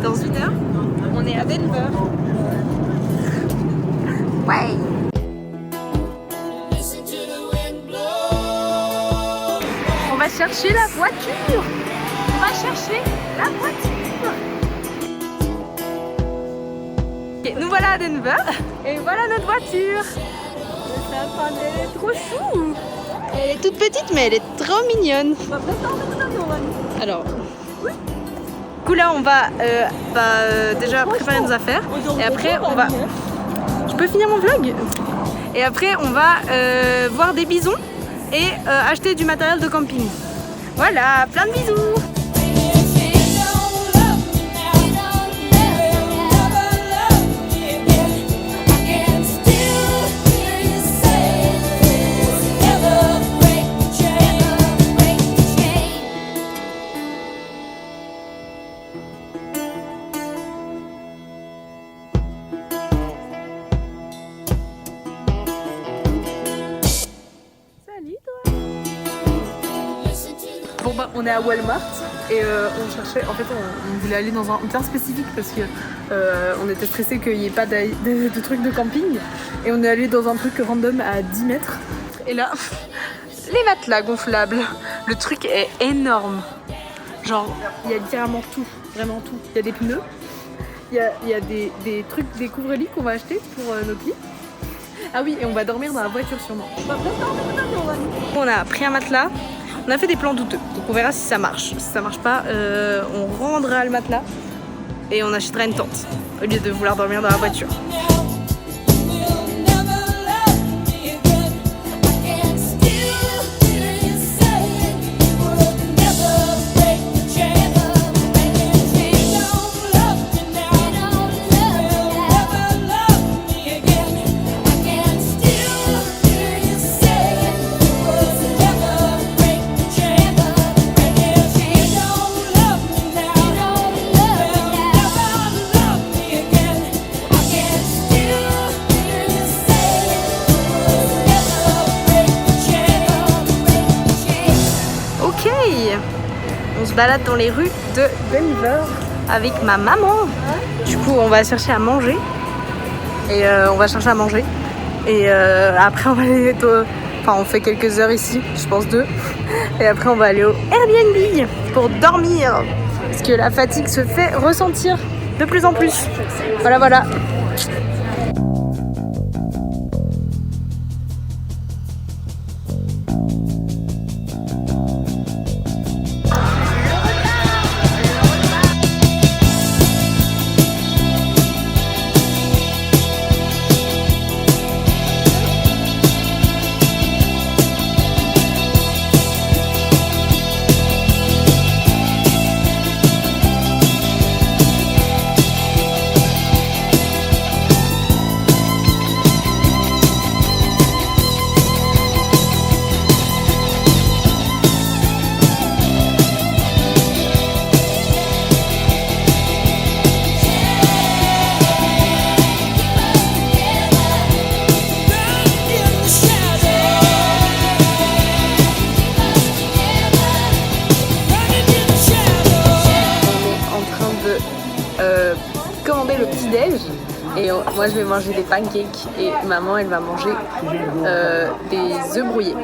Dans 1 heure, on est à Denver. Ouais. On va chercher la voiture. On va chercher la voiture. Okay, nous voilà à Denver. Et voilà notre voiture. Elle est trop chou. Elle est toute petite mais elle est trop mignonne. Alors, du coup là on va déjà préparer nos affaires. Et après on va... Je peux finir mon vlog? Et après on va voir des bisons et acheter du matériel de camping. Voilà, plein de bisous. Bon bah on est à Walmart et on cherchait, en fait on voulait aller dans un bien spécifique parce que on était stressé qu'il n'y ait pas de trucs de camping et on est allé dans un truc random à 10 mètres et là les matelas gonflables, le truc est énorme, genre il y a littéralement tout, vraiment tout, il y a des pneus, il y a des trucs, des couvre-lits qu'on va acheter pour nos lits. Ah oui, et on va dormir dans la voiture sûrement. On a pris un matelas. On a fait des plans douteux, donc on verra si ça marche. Si ça marche pas, on rendra le matelas et on achètera une tente au lieu de vouloir dormir dans la voiture. On se balade dans les rues de Denver avec ma maman. Du coup on va chercher à manger. Et après on va aller enfin on fait quelques heures ici, je pense 2. Et après on va aller au Airbnb pour dormir. Parce que la fatigue se fait ressentir de plus en plus. Voilà. Commander le petit déj et moi je vais manger des pancakes et maman elle va manger des œufs brouillés.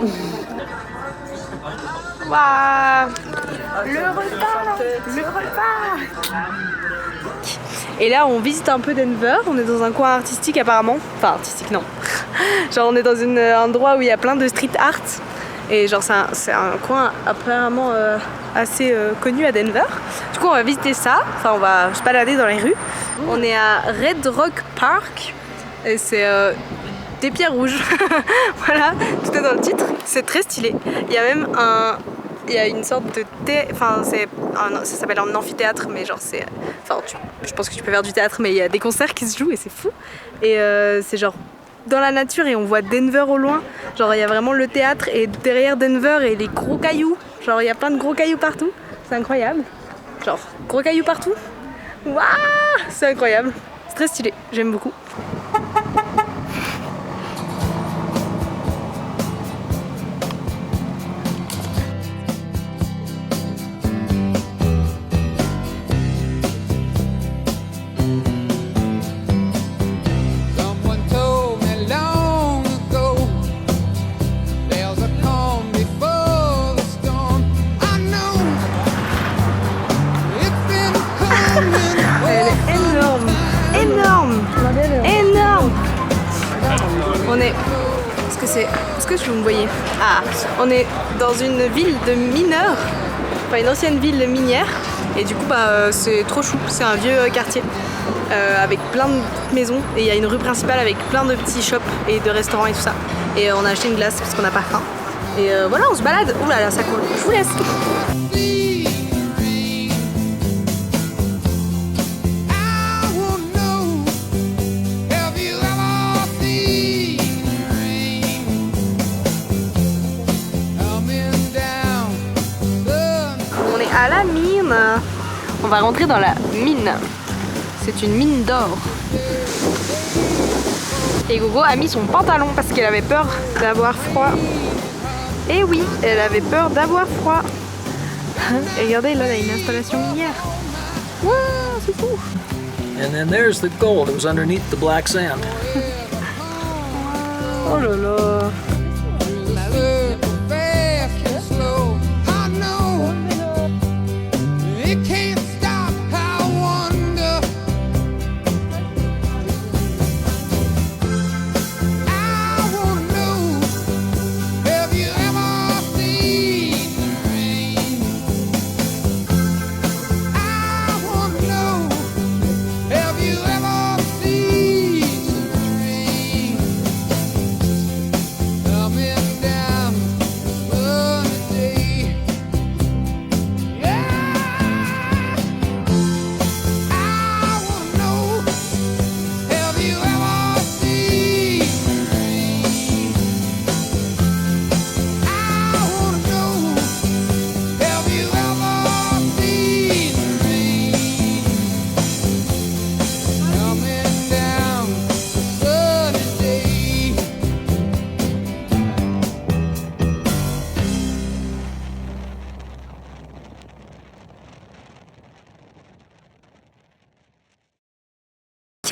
Waouh, le repas. Et là on visite un peu Denver, on est dans un coin artistique apparemment, enfin artistique non, genre on est dans un endroit où il y a plein de street art et genre c'est un coin apparemment assez connu à Denver. Du coup on va visiter ça, enfin on va se balader dans les rues. On est à Red Rock Park et c'est des pierres rouges. Voilà, tout est dans le titre. C'est très stylé. Il y a même il y a une sorte de enfin ça s'appelle un amphithéâtre, mais genre c'est, enfin je pense que tu peux faire du théâtre, mais il y a des concerts qui se jouent et c'est fou. Et c'est genre dans la nature et on voit Denver au loin. Genre il y a vraiment le théâtre et derrière Denver et les gros cailloux. Genre il y a plein de gros cailloux partout. C'est incroyable. Genre gros cailloux partout. Waouh, c'est incroyable. C'est très stylé. J'aime beaucoup. Est-ce que vous me voyez? Ah, on est dans une ville de mineurs, enfin une ancienne ville minière, et du coup c'est trop chou, c'est un vieux quartier avec plein de maisons, et il y a une rue principale avec plein de petits shops et de restaurants et tout ça. Et on a acheté une glace parce qu'on n'a pas faim. Et voilà, on se balade. Ouh là là, ça coule. Je vous laisse. À la mine. On va rentrer dans la mine. C'est une mine d'or. Et Gogo a mis son pantalon parce qu'elle avait peur d'avoir froid. Et oui, elle avait peur d'avoir froid. Et regardez, là, il y a une installation minière. Waouh, c'est fou. And then there's the gold. It was underneath the black sand. Oh là là.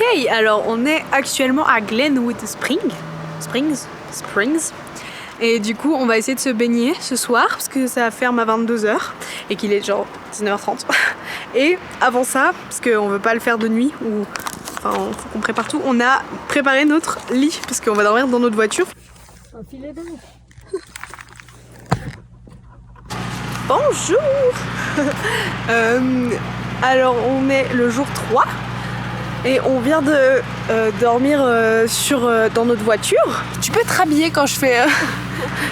Ok, alors on est actuellement à Glenwood Springs. Et du coup on va essayer de se baigner ce soir parce que ça ferme à 22h et qu'il est genre 19h30. Et avant ça, parce qu'on veut pas le faire de nuit ou enfin faut qu'on prépare tout, on a préparé notre lit parce qu'on va dormir dans notre voiture. Un filet d'eau. Bonjour. Alors on est le jour 3. Et on vient de dormir dans notre voiture. Tu peux te rhabiller quand je fais...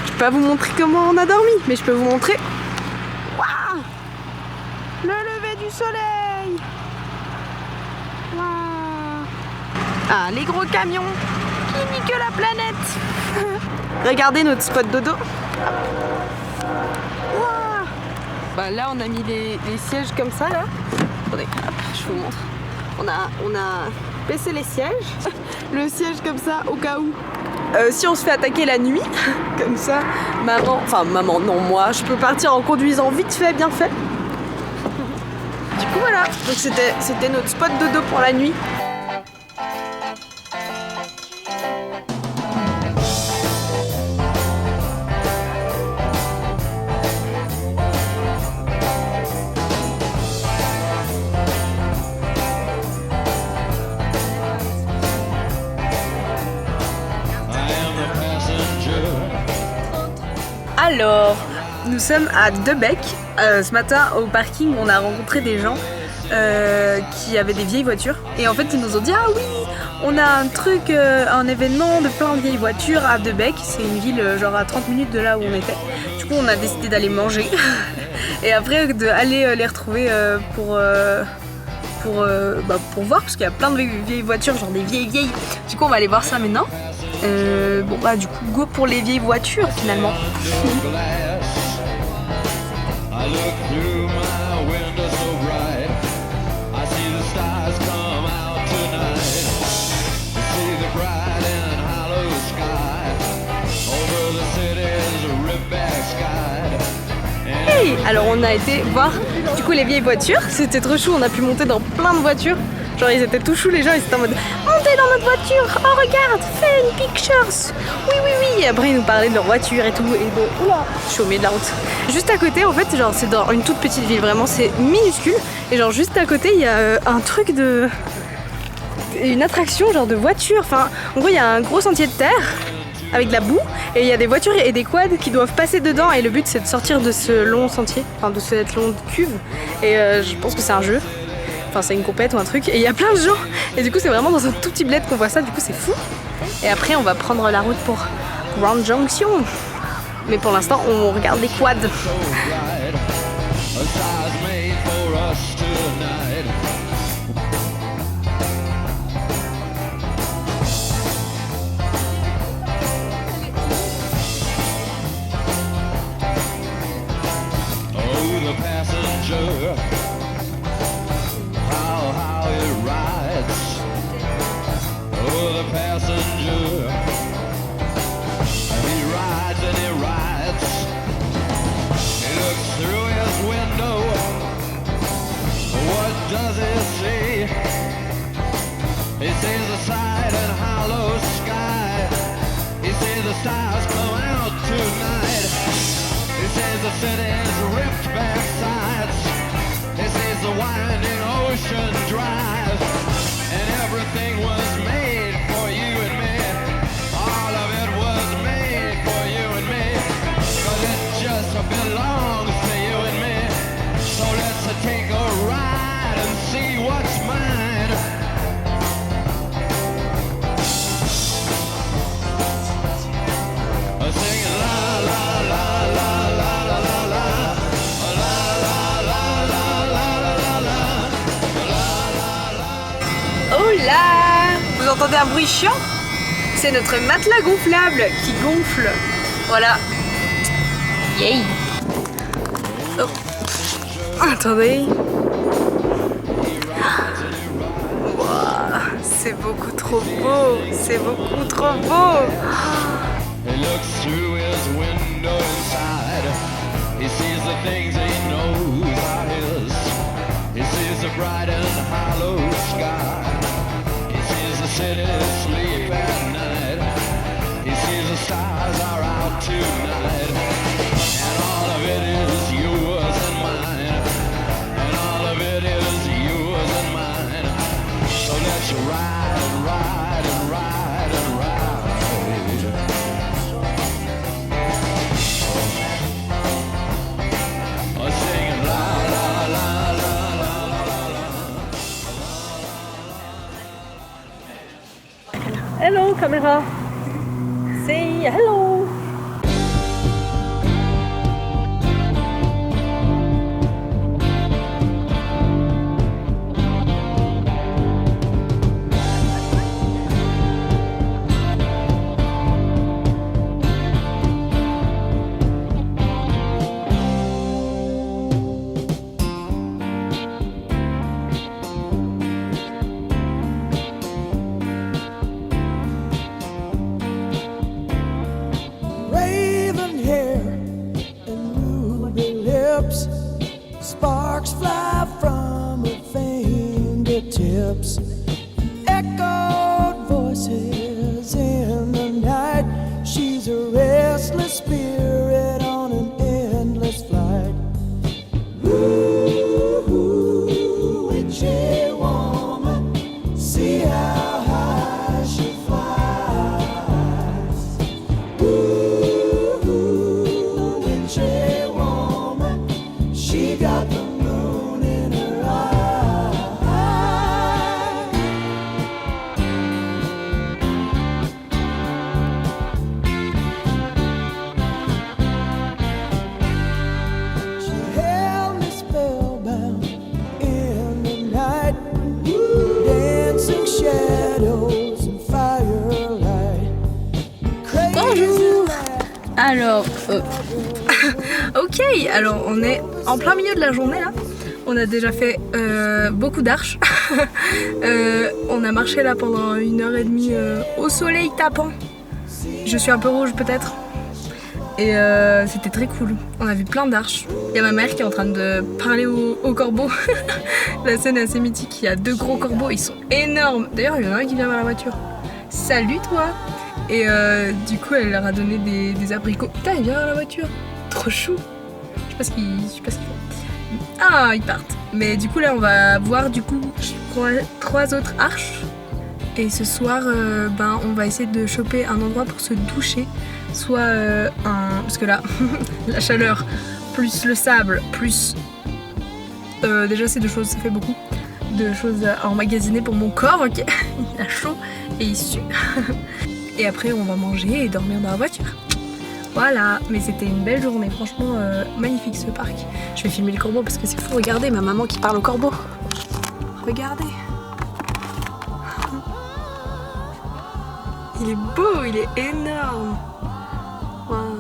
Je peux pas vous montrer comment on a dormi, mais je peux vous montrer... Waouh, le lever du soleil. Waouh. Ah, les gros camions qui niquent la planète. Regardez notre spot dodo. Waouh. Bah là on a mis les sièges comme ça là. Attendez, hop, je vous montre. On a baissé les sièges, le siège comme ça au cas où. Si on se fait attaquer la nuit, comme ça, maman, non, moi, je peux partir en conduisant vite fait, bien fait. Du coup voilà, donc c'était notre spot de dos pour la nuit. Alors, nous sommes à Debec. Ce matin, au parking, on a rencontré des gens qui avaient des vieilles voitures. Et en fait, ils nous ont dit « Ah oui, on a un truc, un événement de plein de vieilles voitures à Debec. » C'est une ville genre à 30 minutes de là où on était. Du coup, on a décidé d'aller manger. Et après, d'aller les retrouver pour voir, parce qu'il y a plein de vieilles voitures, genre des vieilles. Du coup, on va aller voir ça maintenant. Bon bah du coup go pour les vieilles voitures finalement. I look through my window so bright. I see the stars come out tonight. I see the bright and hollow sky over the city's rip-back sky. Hey! Alors on a été voir du coup les vieilles voitures, c'était trop chou, on a pu monter dans plein de voitures. Genre ils étaient tout chou, les gens ils étaient en mode montez dans notre voiture, oh regarde, fais une pictures. Oui oui oui. Et après ils nous parlaient de leur voiture et tout et de oula, je suis au milieu de la route. Juste à côté en fait, genre c'est dans une toute petite ville, vraiment c'est minuscule. Et genre juste à côté il y a un truc de... une attraction genre de voiture. Enfin en gros il y a un gros sentier de terre avec de la boue et il y a des voitures et des quads qui doivent passer dedans et le but c'est de sortir de ce long sentier, enfin de cette longue cuve. Et je pense que c'est un jeu. Enfin c'est une compète ou un truc et il y a plein de gens et du coup c'est vraiment dans un tout petit bled qu'on voit ça, du coup c'est fou. Et après on va prendre la route pour Grand Junction, mais pour l'instant on regarde les quads. He sees the side and hollow sky. He sees the stars come out tonight. He sees the city's ripped back sides. He sees the winding ocean drive. And everything was made for you and me. All of it was made for you and me. 'Cause it just belongs to you and me. So let's take a ride and see what's mine. Oh là! Vous entendez un bruit chiant? C'est notre matelas gonflable qui gonfle. Voilà. Yay! Oh. Attendez. Wow, c'est beaucoup trop beau. C'est beaucoup trop beau. He looks through his window inside. He sees the things he knows are his. He sees the bright and hollow sky. He sees the city sleep at night. He sees the stars are out tonight. And all of it is yours and mine. And all of it is yours and mine. So let's ride and ride and ride and ride. Hello, caméra. Say hello. Sparks fly from her fingertips. Echoed voices in the night. She's a restless spirit on an endless flight. Ooh, witchy woman, see how high she flies. Ooh, witchy woman, she got the moon in her eye. She held me spellbound in the night, dancing shadows and firelight. Crazy Bonjour. light. Alors, Ok, alors on est en plein milieu de la journée là. On a déjà fait beaucoup d'arches. On a marché là pendant 1h30 au soleil tapant. Je suis un peu rouge peut-être. Et c'était très cool. On a vu plein d'arches. Il y a ma mère qui est en train de parler aux corbeaux. La scène est assez mythique. Il y a 2 gros corbeaux, ils sont énormes. D'ailleurs, il y en a un qui vient vers la voiture. Salut toi! Et du coup, elle leur a donné des abricots. Putain, il vient vers la voiture. Trop chou. Je sais pas ce qu'ils font. Ah, ils partent. Mais du coup, là, on va voir du coup 3 autres arches. Et ce soir, on va essayer de choper un endroit pour se doucher. Soit parce que là, la chaleur, plus le sable, plus... déjà, ces 2 choses, ça fait beaucoup de choses à emmagasiner pour mon corps, ok. Il a chaud et il sue. Et après, on va manger et dormir dans la voiture. Voilà, mais c'était une belle journée, franchement magnifique ce parc. Je vais filmer le corbeau parce que c'est fou, regardez ma maman qui parle au corbeau. Regardez. Il est beau, il est énorme. Wow.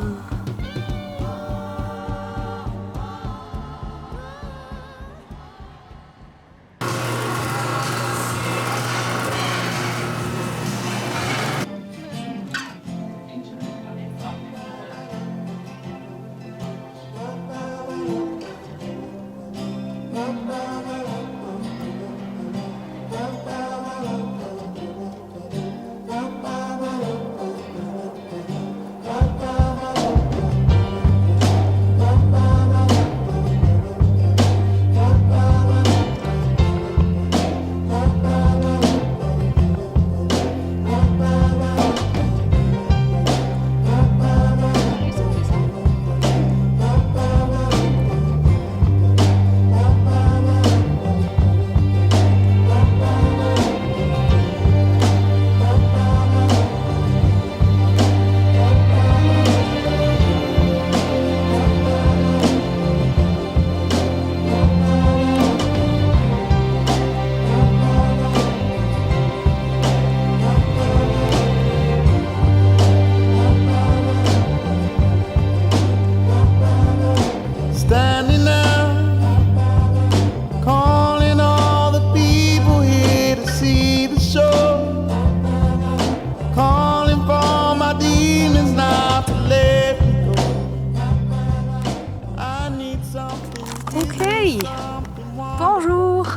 Bonjour.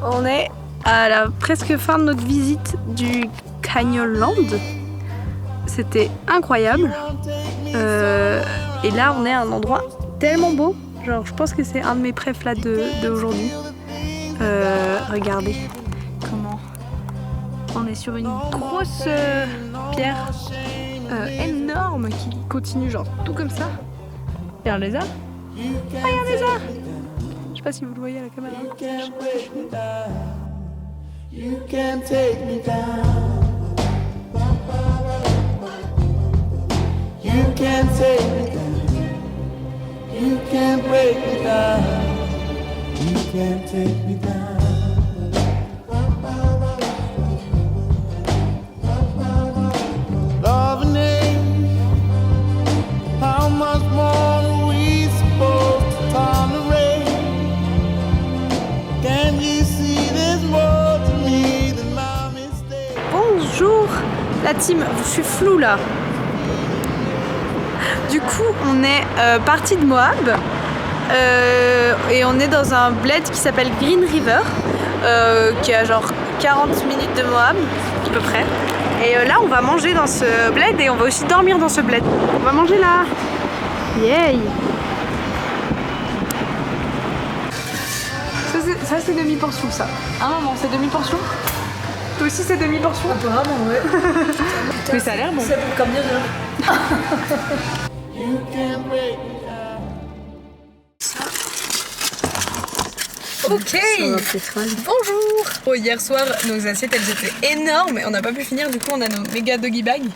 On est à la presque fin de notre visite du Canyonland. C'était incroyable. Et là on est à un endroit tellement beau. Genre je pense que c'est un de mes préfs là d'aujourd'hui. Regardez comment on est sur une grosse pierre énorme qui continue genre tout comme ça. Et un lézard. Ah, il y a un lézard. Je sais pas si vous le voyez à la caméra. You can take me down. You can take me down. You can break me down. You can take me down. Love and hate. How much more are we supposed to tolerate? Can you see there's more to me than my mistake? Bonjour la team, je suis floue là. Du coup on est parti de Moab et on est dans un bled qui s'appelle Green River qui est à genre 40 minutes de Moab à peu près. Et là on va manger dans ce bled et on va aussi dormir dans ce bled. On va manger là. Yay. Ça c'est demi-portion ça. Ah maman, c'est demi-portion? Toi aussi c'est demi-portion? Apparemment, ouais. Mais ça a l'air bon. C'est pour comme bien. You can break me down. Ok. Bonjour. Oh, hier soir nos assiettes elles étaient énormes et on n'a pas pu finir, du coup on a nos méga doggy bags.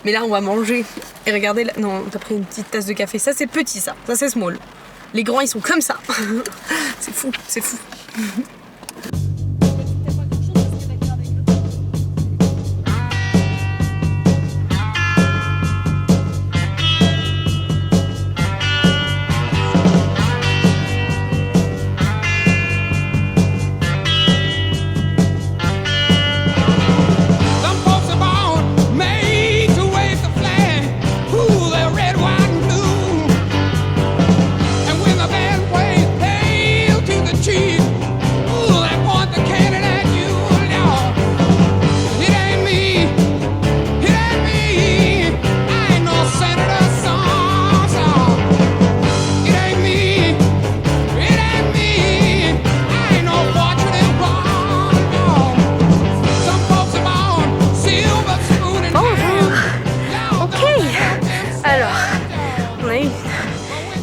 Mais là on va manger. Et regardez là, non t'as pris une petite tasse de café, ça c'est petit ça c'est small. Les grands ils sont comme ça. C'est fou, c'est fou.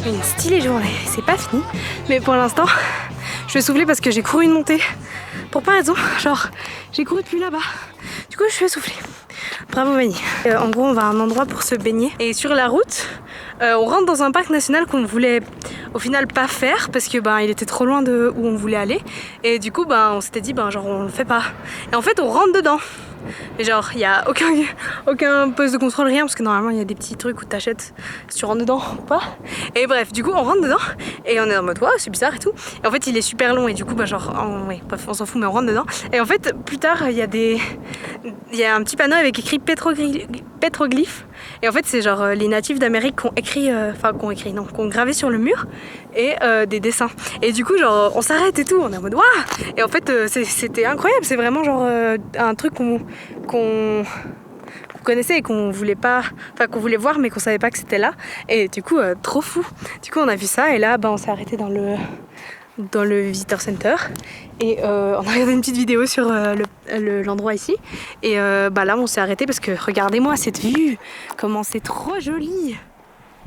Une stylée journée, c'est pas fini, mais pour l'instant, je suis essoufflée parce que j'ai couru une montée pour pas raison, genre j'ai couru depuis là-bas, du coup je suis essoufflée. Bravo Vanny. En gros, on va à un endroit pour se baigner et sur la route, on rentre dans un parc national qu'on voulait au final pas faire parce que il était trop loin de où on voulait aller et du coup on s'était dit genre on le fait pas. Et en fait on rentre dedans. Mais genre il y a aucun poste de contrôle, rien, parce que normalement il y a des petits trucs où t'achètes si tu rentres dedans ou pas. Et bref, du coup on rentre dedans et on est en mode wow, c'est bizarre et tout. Et en fait il est super long et du coup bref, on s'en fout mais on rentre dedans. Et en fait plus tard il y a un petit panneau avec écrit pétroglyphes. Et en fait c'est genre les natifs d'Amérique qui ont gravé sur le mur et des dessins. Et du coup genre on s'arrête et tout, on est en mode waouh. Et en fait c'était incroyable, c'est vraiment genre un truc qu'on connaissait et qu'on voulait qu'on voulait voir mais qu'on savait pas que c'était là. Et du coup trop fou. Du coup on a vu ça et là on s'est arrêté dans le visitor center et on a regardé une petite vidéo sur l'endroit ici et là on s'est arrêté parce que regardez-moi cette vue, comment c'est trop joli,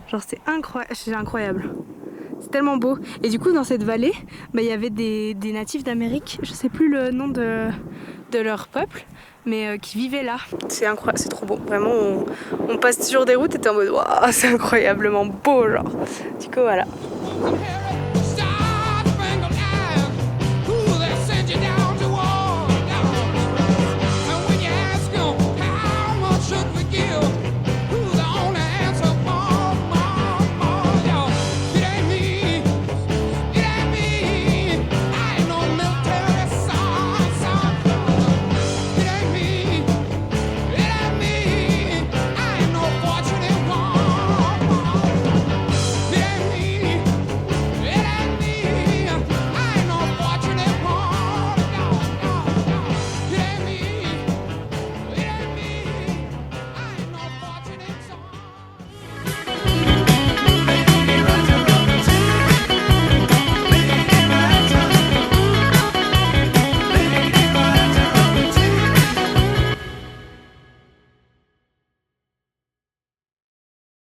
genre c'est incroyable, c'est tellement beau. Et du coup dans cette vallée il y avait des natifs d'Amérique, je sais plus le nom de leur peuple, mais qui vivaient là. C'est incroyable, c'est trop beau, vraiment on passe sur des routes et t'es en mode waouh, c'est incroyablement beau genre. Du coup voilà.